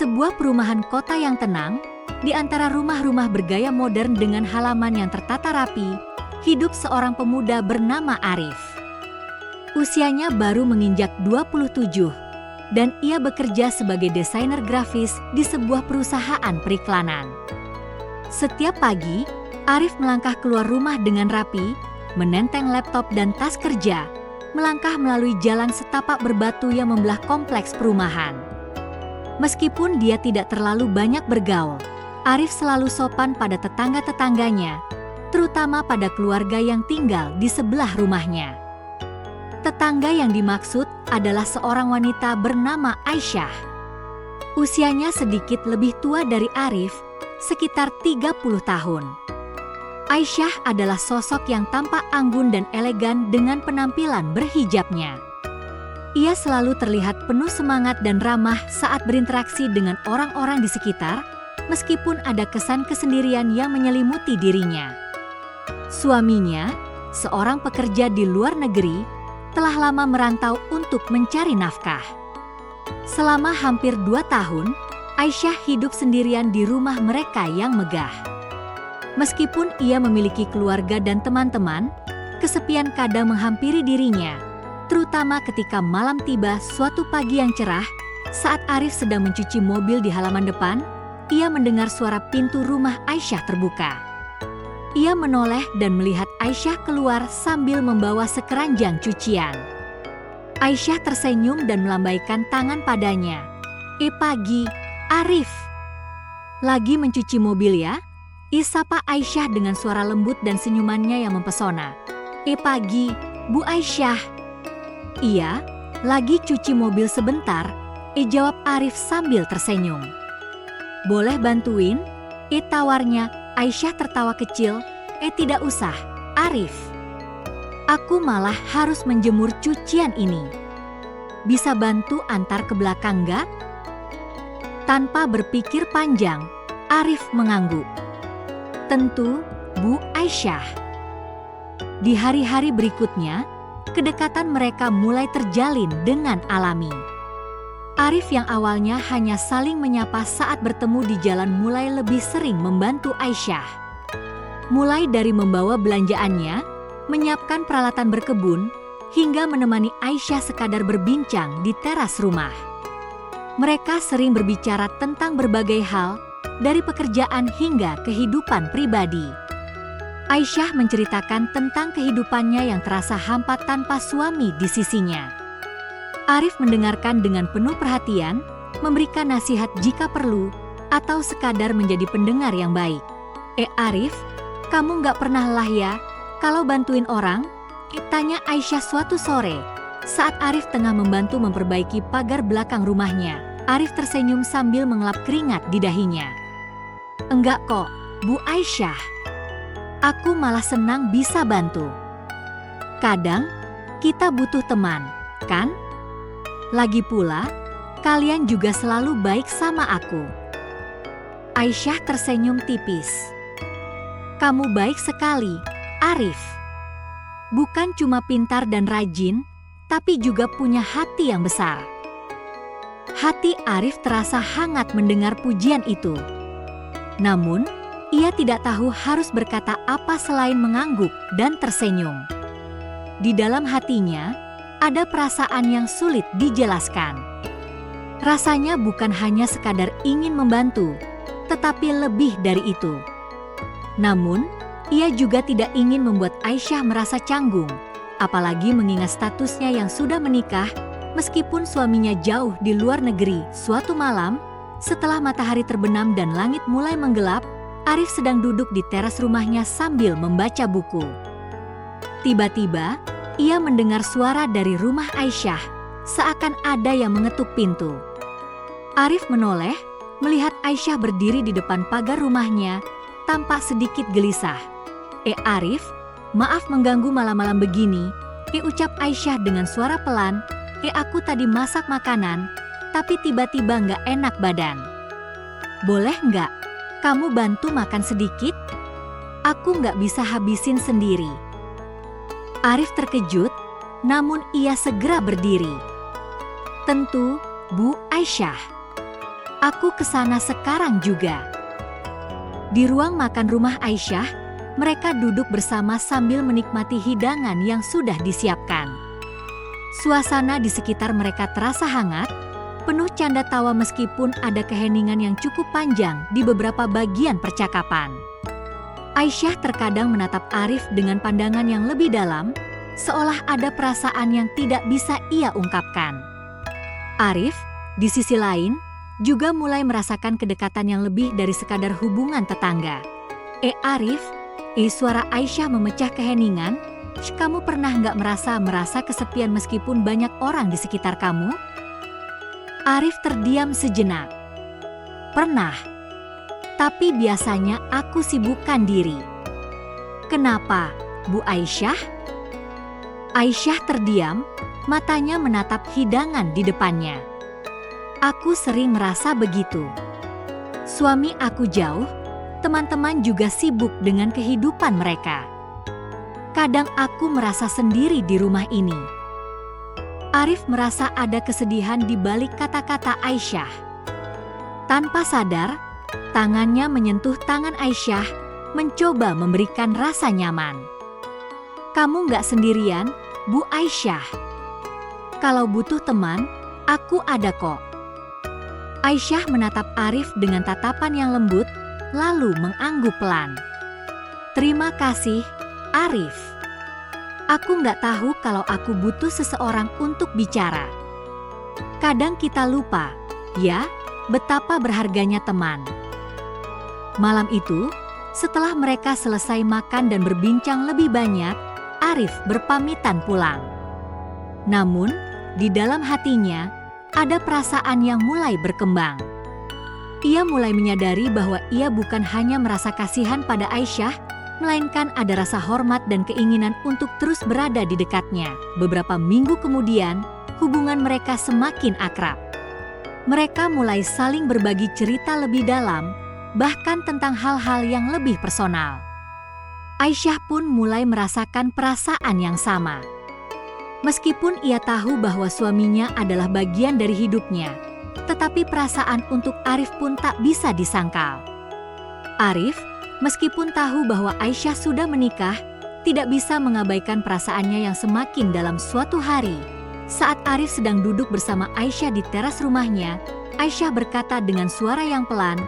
sebuah perumahan kota yang tenang, di antara rumah-rumah bergaya modern dengan halaman yang tertata rapi, hidup seorang pemuda bernama Arif. Usianya baru menginjak 27, dan ia bekerja sebagai desainer grafis di sebuah perusahaan periklanan. Setiap pagi, Arif melangkah keluar rumah dengan rapi, menenteng laptop dan tas kerja, melangkah melalui jalan setapak berbatu yang membelah kompleks perumahan. Meskipun dia tidak terlalu banyak bergaul, Arif selalu sopan pada tetangga-tetangganya, terutama pada keluarga yang tinggal di sebelah rumahnya. Tetangga yang dimaksud adalah seorang wanita bernama Aisyah. Usianya sedikit lebih tua dari Arif, sekitar 30 tahun. Aisyah adalah sosok yang tampak anggun dan elegan dengan penampilan berhijabnya. Ia selalu terlihat penuh semangat dan ramah saat berinteraksi dengan orang-orang di sekitar, meskipun ada kesan kesendirian yang menyelimuti dirinya. Suaminya, seorang pekerja di luar negeri, telah lama merantau untuk mencari nafkah. Selama hampir 2 tahun, Aisyah hidup sendirian di rumah mereka yang megah. Meskipun ia memiliki keluarga dan teman-teman, kesepian kadang menghampiri dirinya, terutama ketika malam tiba suatu pagi yang cerah. Saat Arif sedang mencuci mobil di halaman depan, ia mendengar suara pintu rumah Aisyah terbuka. Ia menoleh dan melihat Aisyah keluar sambil membawa sekeranjang cucian. Aisyah tersenyum dan melambaikan tangan padanya. Pagi, Arif." "Lagi mencuci mobil ya?" Isapa Aisyah dengan suara lembut dan senyumannya yang mempesona. Pagi, Bu Aisyah." "Iya, lagi cuci mobil sebentar," jawab Arif sambil tersenyum. "Boleh bantuin?" tawarnya. Aisyah tertawa kecil. Tidak usah, Arif. Aku malah harus menjemur cucian ini. Bisa bantu antar ke belakang nggak?" Tanpa berpikir panjang, Arif mengangguk. "Tentu, Bu Aisyah." Di hari-hari berikutnya, kedekatan mereka mulai terjalin dengan alami. Arif yang awalnya hanya saling menyapa saat bertemu di jalan mulai lebih sering membantu Aisyah. Mulai dari membawa belanjaannya, menyiapkan peralatan berkebun, hingga menemani Aisyah sekadar berbincang di teras rumah. Mereka sering berbicara tentang berbagai hal, dari pekerjaan hingga kehidupan pribadi. Aisyah menceritakan tentang kehidupannya yang terasa hampa tanpa suami di sisinya. Arif mendengarkan dengan penuh perhatian, memberikan nasihat jika perlu, atau sekadar menjadi pendengar yang baik. Arif, kamu nggak pernah lelah ya kalau bantuin orang?" tanya Aisyah suatu sore, saat Arif tengah membantu memperbaiki pagar belakang rumahnya. Arif tersenyum sambil mengelap keringat di dahinya. "Enggak kok, Bu Aisyah. Aku malah senang bisa bantu. Kadang, kita butuh teman, kan? Lagi pula, kalian juga selalu baik sama aku." Aisyah tersenyum tipis. "Kamu baik sekali, Arif. Bukan cuma pintar dan rajin, tapi juga punya hati yang besar." Hati Arif terasa hangat mendengar pujian itu. Namun, ia tidak tahu harus berkata apa selain mengangguk dan tersenyum. Di dalam hatinya, ada perasaan yang sulit dijelaskan. Rasanya bukan hanya sekadar ingin membantu, tetapi lebih dari itu. Namun, ia juga tidak ingin membuat Aisyah merasa canggung, apalagi mengingat statusnya yang sudah menikah, meskipun suaminya jauh di luar negeri. Suatu malam, setelah matahari terbenam dan langit mulai menggelap, Arif sedang duduk di teras rumahnya sambil membaca buku. Tiba-tiba, ia mendengar suara dari rumah Aisyah, seakan ada yang mengetuk pintu. Arif menoleh, melihat Aisyah berdiri di depan pagar rumahnya, tampak sedikit gelisah. Arif, maaf mengganggu malam-malam begini," ucap Aisyah dengan suara pelan. Aku tadi masak makanan, tapi tiba-tiba nggak enak badan. Boleh nggak kamu bantu makan sedikit? Aku nggak bisa habisin sendiri." Arif terkejut, namun ia segera berdiri. "Tentu, Bu Aisyah." Aku kesana sekarang juga." Di ruang makan rumah Aisyah, mereka duduk bersama sambil menikmati hidangan yang sudah disiapkan. Suasana di sekitar mereka terasa hangat, penuh canda tawa meskipun ada keheningan yang cukup panjang di beberapa bagian percakapan. Aisyah terkadang menatap Arif dengan pandangan yang lebih dalam, seolah ada perasaan yang tidak bisa ia ungkapkan. Arif, di sisi lain, juga mulai merasakan kedekatan yang lebih dari sekadar hubungan tetangga. Arif, suara Aisyah memecah keheningan. "Kamu pernah nggak merasa kesepian meskipun banyak orang di sekitar kamu?" Arif terdiam sejenak. "Pernah. Tapi biasanya aku sibukkan diri." "Kenapa, Bu Aisyah?" Aisyah terdiam, matanya menatap hidangan di depannya. "Aku sering merasa begitu. Suami aku jauh, teman-teman juga sibuk dengan kehidupan mereka. Kadang aku merasa sendiri di rumah ini." Arif merasa ada kesedihan di balik kata-kata Aisyah. Tanpa sadar, tangannya menyentuh tangan Aisyah, mencoba memberikan rasa nyaman. "Kamu nggak sendirian, Bu Aisyah. Kalau butuh teman, aku ada kok." Aisyah menatap Arif dengan tatapan yang lembut, lalu mengangguk pelan. "Terima kasih, Arif. Aku nggak tahu kalau aku butuh seseorang untuk bicara. Kadang kita lupa, ya, betapa berharganya teman." Malam itu, setelah mereka selesai makan dan berbincang lebih banyak, Arif berpamitan pulang. Namun, di dalam hatinya, ada perasaan yang mulai berkembang. Ia mulai menyadari bahwa ia bukan hanya merasa kasihan pada Aisyah, melainkan ada rasa hormat dan keinginan untuk terus berada di dekatnya. Beberapa minggu kemudian, hubungan mereka semakin akrab. Mereka mulai saling berbagi cerita lebih dalam, bahkan tentang hal-hal yang lebih personal. Aisyah pun mulai merasakan perasaan yang sama. Meskipun ia tahu bahwa suaminya adalah bagian dari hidupnya, tetapi perasaan untuk Arif pun tak bisa disangkal. Arif, meskipun tahu bahwa Aisyah sudah menikah, tidak bisa mengabaikan perasaannya yang semakin dalam. Suatu hari, saat Arif sedang duduk bersama Aisyah di teras rumahnya, Aisyah berkata dengan suara yang pelan,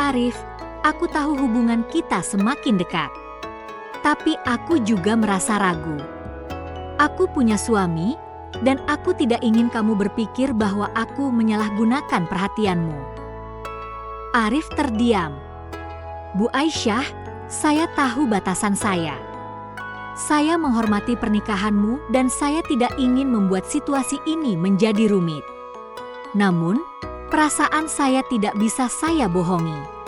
Arif, aku tahu hubungan kita semakin dekat. Tapi aku juga merasa ragu. Aku punya suami, dan aku tidak ingin kamu berpikir bahwa aku menyalahgunakan perhatianmu." Arif terdiam. "Bu Aisyah, saya tahu batasan saya. Saya menghormati pernikahanmu dan saya tidak ingin membuat situasi ini menjadi rumit. Namun, perasaan saya tidak bisa saya bohongi."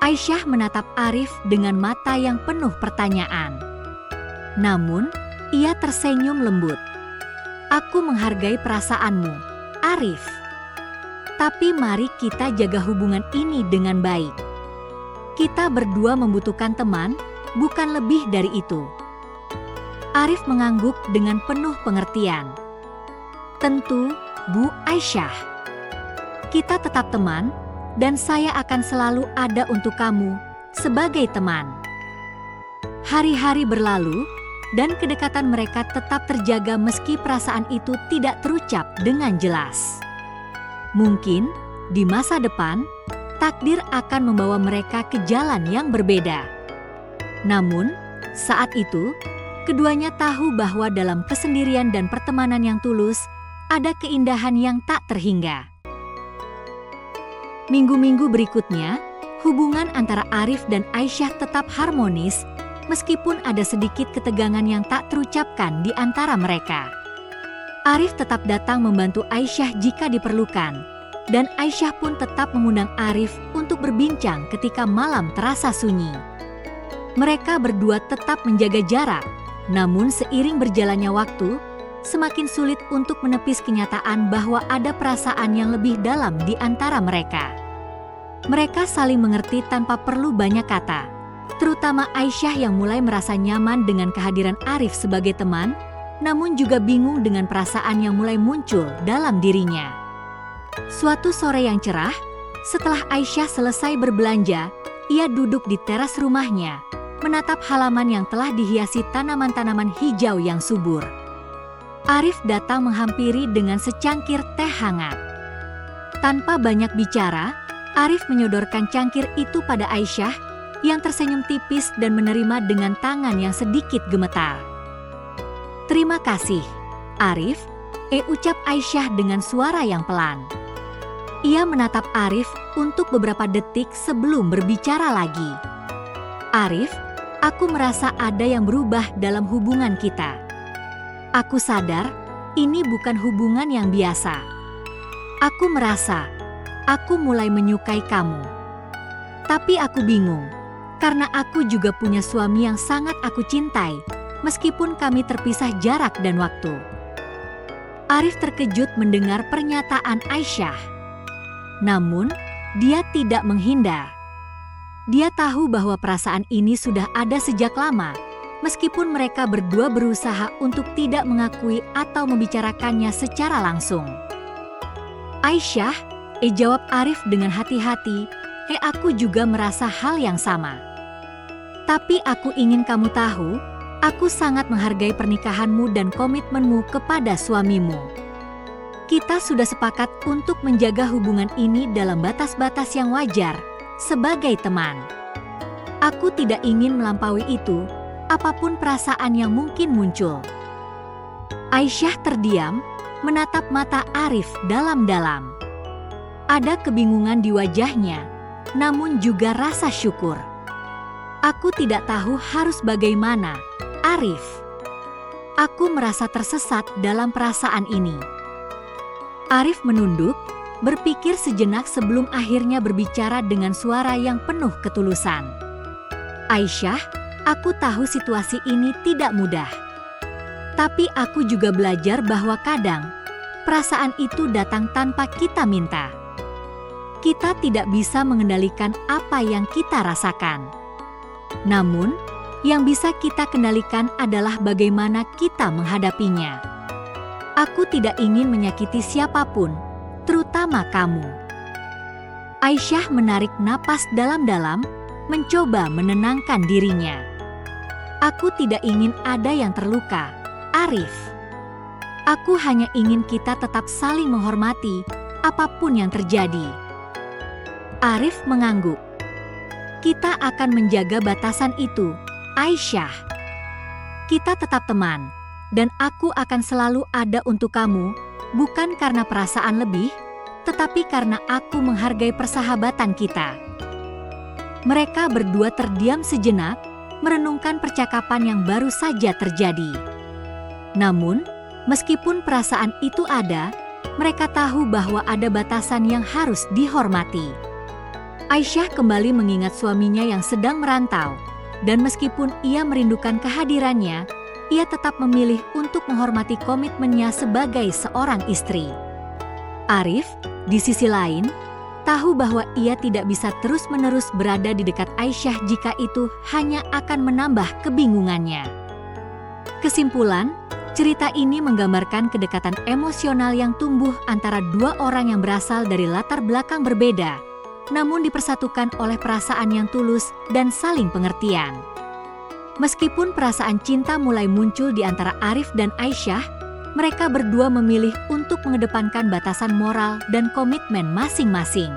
Aisyah menatap Arif dengan mata yang penuh pertanyaan. Namun, ia tersenyum lembut. "Aku menghargai perasaanmu, Arif. Tapi mari kita jaga hubungan ini dengan baik. Kita berdua membutuhkan teman, bukan lebih dari itu." Arif mengangguk dengan penuh pengertian. "Tentu, Bu Aisyah. Kita tetap teman, dan saya akan selalu ada untuk kamu sebagai teman." Hari-hari berlalu, dan kedekatan mereka tetap terjaga meski perasaan itu tidak terucap dengan jelas. Mungkin di masa depan, takdir akan membawa mereka ke jalan yang berbeda. Namun, saat itu, keduanya tahu bahwa dalam kesendirian dan pertemanan yang tulus, ada keindahan yang tak terhingga. Minggu-minggu berikutnya, hubungan antara Arif dan Aisyah tetap harmonis, meskipun ada sedikit ketegangan yang tak terucapkan di antara mereka. Arif tetap datang membantu Aisyah jika diperlukan, dan Aisyah pun tetap mengundang Arif untuk berbincang ketika malam terasa sunyi. Mereka berdua tetap menjaga jarak, namun seiring berjalannya waktu, semakin sulit untuk menepis kenyataan bahwa ada perasaan yang lebih dalam di antara mereka. Mereka saling mengerti tanpa perlu banyak kata, terutama Aisyah yang mulai merasa nyaman dengan kehadiran Arif sebagai teman, namun juga bingung dengan perasaan yang mulai muncul dalam dirinya. Suatu sore yang cerah, setelah Aisyah selesai berbelanja, ia duduk di teras rumahnya, menatap halaman yang telah dihiasi tanaman-tanaman hijau yang subur. Arif datang menghampiri dengan secangkir teh hangat. Tanpa banyak bicara, Arif menyodorkan cangkir itu pada Aisyah yang tersenyum tipis dan menerima dengan tangan yang sedikit gemetar. "Terima kasih, Arif," ucap Aisyah dengan suara yang pelan. Ia menatap Arif untuk beberapa detik sebelum berbicara lagi. "Arif, aku merasa ada yang berubah dalam hubungan kita. Aku sadar ini bukan hubungan yang biasa. Aku merasa aku mulai menyukai kamu. Tapi aku bingung, karena aku juga punya suami yang sangat aku cintai, meskipun kami terpisah jarak dan waktu." Arif terkejut mendengar pernyataan Aisyah. Namun, dia tidak menghindar. Dia tahu bahwa perasaan ini sudah ada sejak lama, meskipun mereka berdua berusaha untuk tidak mengakui atau membicarakannya secara langsung. "Aisyah," jawab Arif dengan hati-hati, "aku juga merasa hal yang sama. Tapi aku ingin kamu tahu, aku sangat menghargai pernikahanmu dan komitmenmu kepada suamimu. Kita sudah sepakat untuk menjaga hubungan ini dalam batas-batas yang wajar, sebagai teman. Aku tidak ingin melampaui itu, apapun perasaan yang mungkin muncul." Aisyah terdiam, menatap mata Arif dalam-dalam. Ada kebingungan di wajahnya, namun juga rasa syukur. "Aku tidak tahu harus bagaimana, Arif. Aku merasa tersesat dalam perasaan ini." Arif menunduk, berpikir sejenak sebelum akhirnya berbicara dengan suara yang penuh ketulusan. "Aisyah, aku tahu situasi ini tidak mudah. Tapi aku juga belajar bahwa kadang perasaan itu datang tanpa kita minta. Kita tidak bisa mengendalikan apa yang kita rasakan. Namun, yang bisa kita kendalikan adalah bagaimana kita menghadapinya. Aku tidak ingin menyakiti siapapun, terutama kamu." Aisyah menarik napas dalam-dalam, mencoba menenangkan dirinya. "Aku tidak ingin ada yang terluka, Arif. Aku hanya ingin kita tetap saling menghormati, apapun yang terjadi." Arif mengangguk. "Kita akan menjaga batasan itu, Aisyah. Kita tetap teman. Dan aku akan selalu ada untuk kamu, bukan karena perasaan lebih, tetapi karena aku menghargai persahabatan kita." Mereka berdua terdiam sejenak, merenungkan percakapan yang baru saja terjadi. Namun, meskipun perasaan itu ada, mereka tahu bahwa ada batasan yang harus dihormati. Aisyah kembali mengingat suaminya yang sedang merantau, dan meskipun ia merindukan kehadirannya, ia tetap memilih untuk menghormati komitmennya sebagai seorang istri. Arif, di sisi lain, tahu bahwa ia tidak bisa terus-menerus berada di dekat Aisyah jika itu hanya akan menambah kebingungannya. Kesimpulan, cerita ini menggambarkan kedekatan emosional yang tumbuh antara dua orang yang berasal dari latar belakang berbeda, namun dipersatukan oleh perasaan yang tulus dan saling pengertian. Meskipun perasaan cinta mulai muncul di antara Arif dan Aisyah, mereka berdua memilih untuk mengedepankan batasan moral dan komitmen masing-masing.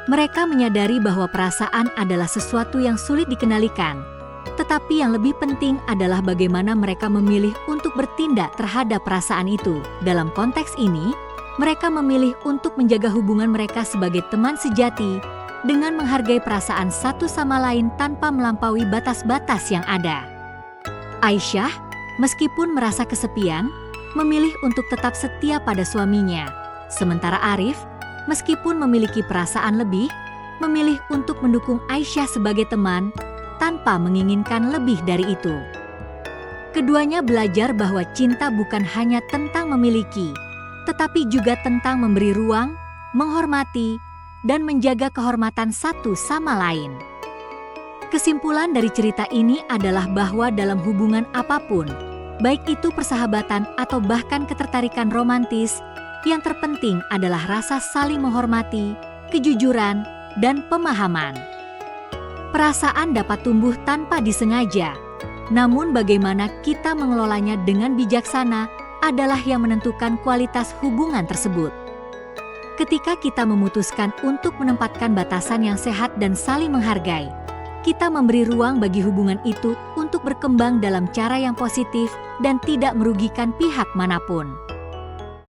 Mereka menyadari bahwa perasaan adalah sesuatu yang sulit dikendalikan, tetapi yang lebih penting adalah bagaimana mereka memilih untuk bertindak terhadap perasaan itu. Dalam konteks ini, mereka memilih untuk menjaga hubungan mereka sebagai teman sejati, dengan menghargai perasaan satu sama lain tanpa melampaui batas-batas yang ada. Aisyah, meskipun merasa kesepian, memilih untuk tetap setia pada suaminya. Sementara Arif, meskipun memiliki perasaan lebih, memilih untuk mendukung Aisyah sebagai teman, tanpa menginginkan lebih dari itu. Keduanya belajar bahwa cinta bukan hanya tentang memiliki, tetapi juga tentang memberi ruang, menghormati, dan menjaga kehormatan satu sama lain. Kesimpulan dari cerita ini adalah bahwa dalam hubungan apapun, baik itu persahabatan atau bahkan ketertarikan romantis, Yang terpenting adalah rasa saling menghormati, kejujuran, dan pemahaman. Perasaan dapat tumbuh tanpa disengaja, namun bagaimana kita mengelolanya dengan bijaksana adalah yang menentukan kualitas hubungan tersebut. Ketika kita memutuskan untuk menempatkan batasan yang sehat dan saling menghargai, kita memberi ruang bagi hubungan itu untuk berkembang dalam cara yang positif dan tidak merugikan pihak manapun.